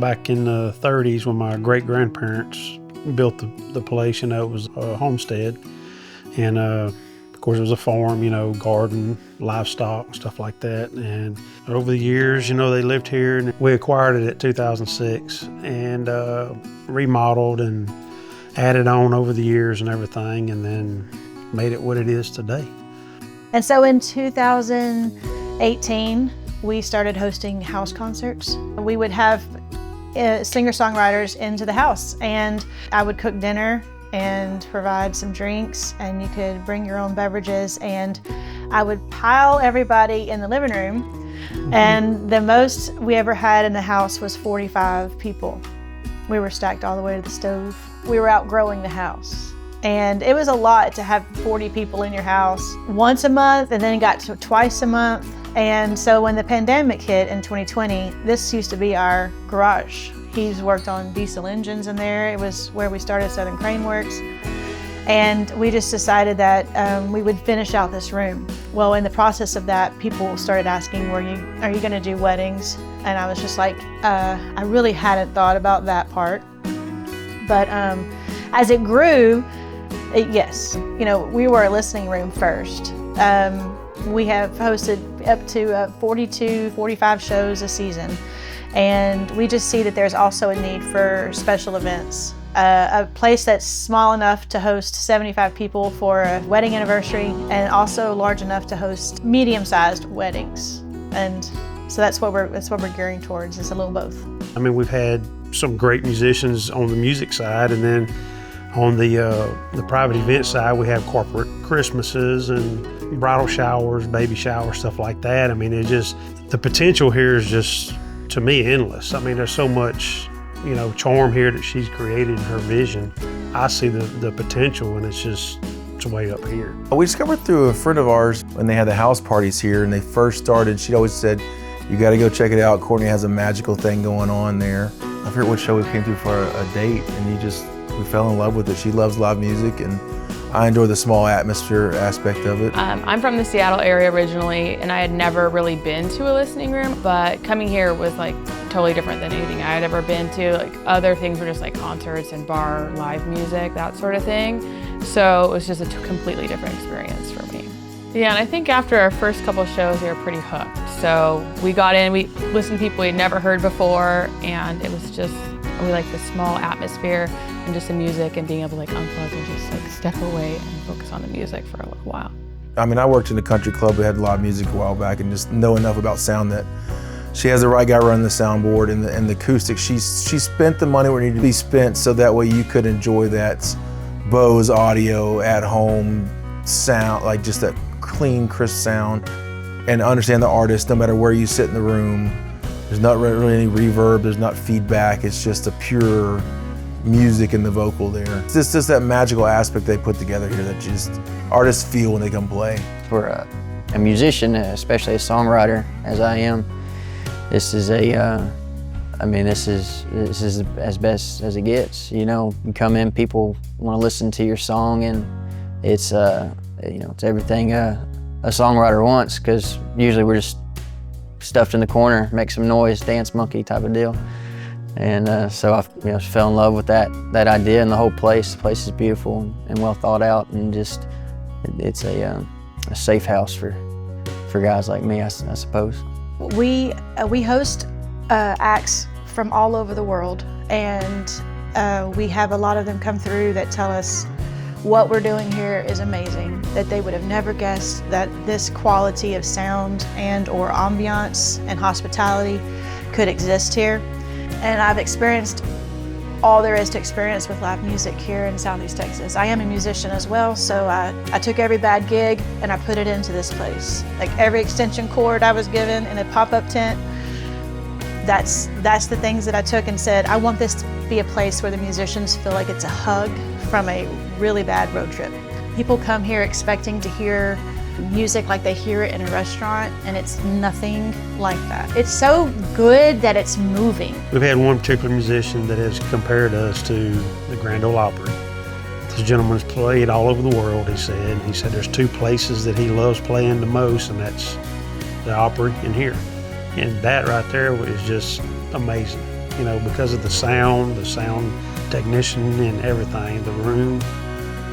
back in the 30s when my great-grandparents built the place. You know, it was a homestead. And of course it was a farm, you know, garden, livestock, stuff like that. And over the years, you know, they lived here, and we acquired it in 2006 and remodeled and added on over the years and everything, and then made it what it is today. And so in 2018, we started hosting house concerts. We would have singer-songwriters into the house, and I would cook dinner and provide some drinks, and you could bring your own beverages, and I would pile everybody in the living room. And the most we ever had in the house was 45 people. We were stacked all the way to the stove. We were outgrowing the house. And it was a lot to have 40 people in your house once a month, and then it got to twice a month. And so when the pandemic hit in 2020, this used to be our garage. He's worked on diesel engines in there. It was where we started Southern Crane Works. And we just decided that we would finish out this room. Well, in the process of that, people started asking, are you gonna do weddings? And I was just like, I really hadn't thought about that part. But as it grew, yes, you know, we were a listening room first. We have hosted up to 42, 45 shows a season. And we just see that there's also a need for special events. A place that's small enough to host 75 people for a wedding anniversary, and also large enough to host medium-sized weddings. And so that's what we're gearing towards, is a little both. I mean, we've had some great musicians on the music side, and then on the private event side, we have corporate Christmases and bridal showers, baby showers, stuff like that. I mean, the potential here is just, to me, endless. I mean, there's so much, you know, charm here that she's created in her vision. I see the potential, and it's way up here. We discovered through a friend of ours when they had the house parties here and they first started, she'd always said, you gotta go check it out. Courtney has a magical thing going on there. I forget what show we came through for a date, and we fell in love with it. She loves live music, and I enjoy the small atmosphere aspect of it. I'm from the Seattle area originally, and I had never really been to a listening room, but coming here was like totally different than anything I had ever been to. Like, other things were just like concerts and bar live music, that sort of thing. So it was just a completely different experience for me. Yeah, and I think after our first couple shows, we were pretty hooked. So we got in, we listened to people we'd never heard before, and it was just, we liked the small atmosphere and just the music, and being able to like unplug and just like step away and focus on the music for a little while. I mean, I worked in a country club that had live music a while back, and just know enough about sound that she has the right guy running the soundboard and the acoustics. She spent the money where it needed to be spent, so that way you could enjoy that Bose audio at home sound, like just that clean, crisp sound, and understand the artist no matter where you sit in the room. There's not really any reverb, there's not feedback, it's just a pure music in the vocal there. It's just that magical aspect they put together here that just artists feel when they come play. For a musician, especially a songwriter as I am, this is this is as best as it gets. You know, you come in, people want to listen to your song, and it's it's everything a songwriter wants, because usually we're just stuffed in the corner, make some noise, dance monkey type of deal. And so I fell in love with that idea and the whole place. The place is beautiful and well thought out, and just it's a safe house for guys like me, I suppose. We host acts from all over the world, and we have a lot of them come through that tell us what we're doing here is amazing, that they would have never guessed that this quality of sound and or ambiance and hospitality could exist here. And I've experienced all there is to experience with live music here in Southeast Texas. I am a musician as well, so I took every bad gig and I put it into this place. Like every extension cord I was given in a pop-up tent, that's the things that I took and said, I want this to be a place where the musicians feel like it's a hug from a really bad road trip. People come here expecting to hear music like they hear it in a restaurant, and it's nothing like that. It's so good that it's moving. We've had one particular musician that has compared us to the Grand Ole Opry. This gentleman's played all over the world, he said. He said there's two places that he loves playing the most, and that's the Opry and here. And that right there is just amazing. you know, because of the sound technician and everything, the room,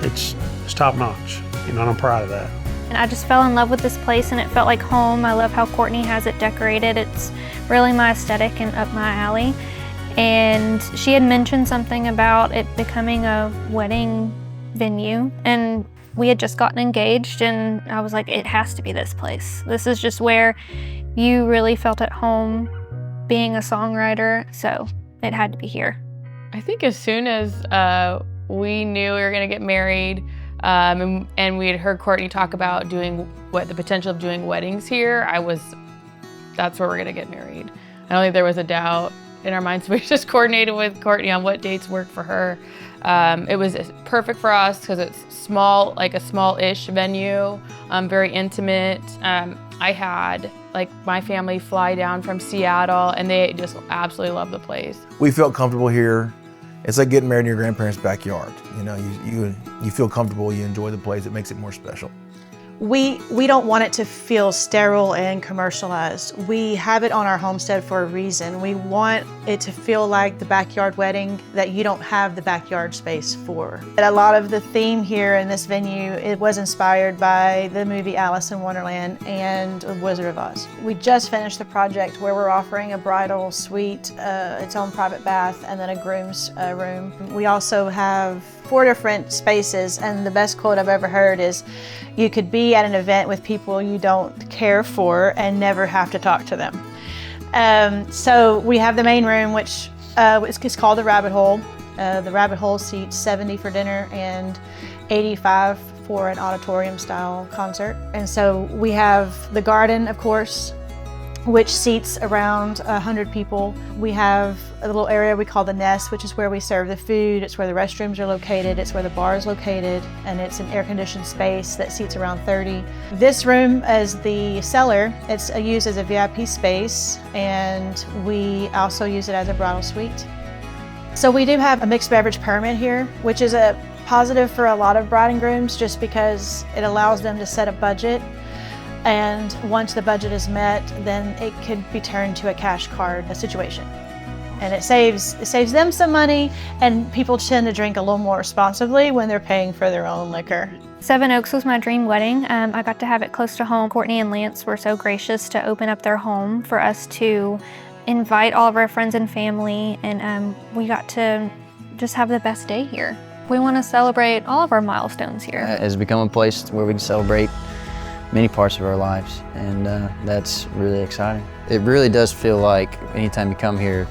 it's top notch, you know, and I'm proud of that. And I just fell in love with this place and it felt like home. I love how Courtney has it decorated. It's really my aesthetic and up my alley. And she had mentioned something about it becoming a wedding venue, and we had just gotten engaged, and I was like, it has to be this place. This is just where you really felt at home being a songwriter, so it had to be here. I think as soon as we knew we were gonna get married, and we had heard Courtney talk about the potential of doing weddings here, that's where we're gonna get married. I don't think there was a doubt in our minds. We just coordinated with Courtney on what dates worked for her. It was perfect for us because it's small, like a small-ish venue, very intimate. I had my family fly down from Seattle, and they just absolutely love the place. We felt comfortable here. It's like getting married in your grandparents' backyard. You know, you feel comfortable, you enjoy the place, it makes it more special. We don't want it to feel sterile and commercialized. We have it on our homestead for a reason. We want it to feel like the backyard wedding that you don't have the backyard space for. And a lot of the theme here in this venue, it was inspired by the movie Alice in Wonderland and Wizard of Oz. We just finished the project where we're offering a bridal suite, its own private bath, and then a groom's room. We also have 4 different spaces, and the best quote I've ever heard is, you could be at an event with people you don't care for and never have to talk to them. So we have the main room, which is called the Rabbit Hole. The Rabbit Hole seats 70 for dinner and 85 for an auditorium style concert. And so we have the garden, of course, which seats around 100 people. We have a little area we call the Nest, which is where we serve the food. It's where the restrooms are located. It's where the bar is located. And it's an air-conditioned space that seats around 30. This room is the cellar. It's used as a VIP space, and we also use it as a bridal suite. So we do have a mixed beverage permit here, which is a positive for a lot of bride and grooms just because it allows them to set a budget. And once the budget is met, then it could be turned to a cash card situation. And it saves them some money, and people tend to drink a little more responsibly when they're paying for their own liquor. Seven Oaks was my dream wedding. I got to have it close to home. Courtney and Lance were so gracious to open up their home for us to invite all of our friends and family, and we got to just have the best day here. We want to celebrate all of our milestones here. It has become a place where we can celebrate many parts of our lives, and that's really exciting. It really does feel like anytime you come here,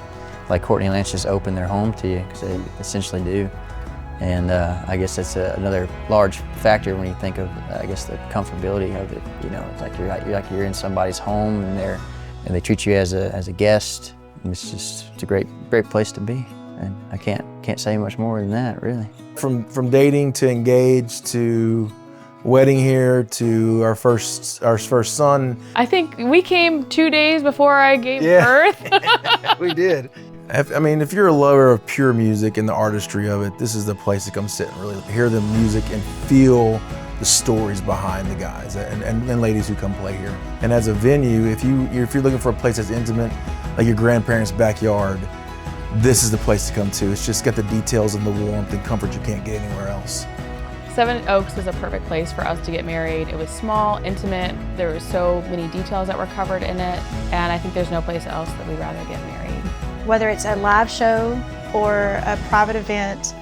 like Courtney and Lance just open their home to you, because they essentially do. And I guess that's another large factor when you think of, I guess, the comfortability of it. You know, it's like you're in somebody's home, and they treat you as a guest. And it's a great place to be, and I can't say much more than that, really. From dating to engaged to wedding here to our first son. I think we came 2 days before I gave birth. We did. I mean, if you're a lover of pure music and the artistry of it, this is the place to come sit and really hear the music and feel the stories behind the guys and ladies who come play here. And as a venue, if you're looking for a place that's intimate, like your grandparents' backyard, this is the place to come to. It's just got the details and the warmth and comfort you can't get anywhere else. Seven Oaks is a perfect place for us to get married. It was small, intimate, there were so many details that were covered in it, and I think there's no place else that we'd rather get married. Whether it's a live show or a private event,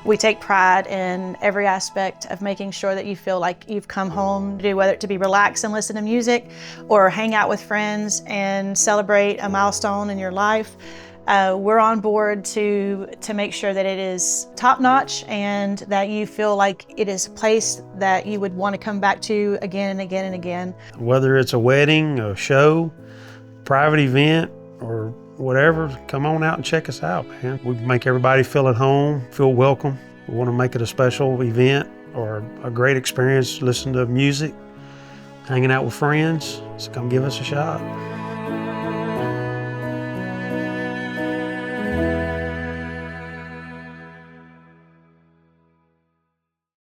we take pride in every aspect of making sure that you feel like you've come home to do, whether it to be relax and listen to music or hang out with friends and celebrate a milestone in your life. We're on board to make sure that it is top-notch and that you feel like it is a place that you would want to come back to again and again and again. Whether it's a wedding, a show, private event, or whatever, come on out and check us out, man. We make everybody feel at home, feel welcome. We want to make it a special event or a great experience, listen to music, hanging out with friends. So come give us a shot.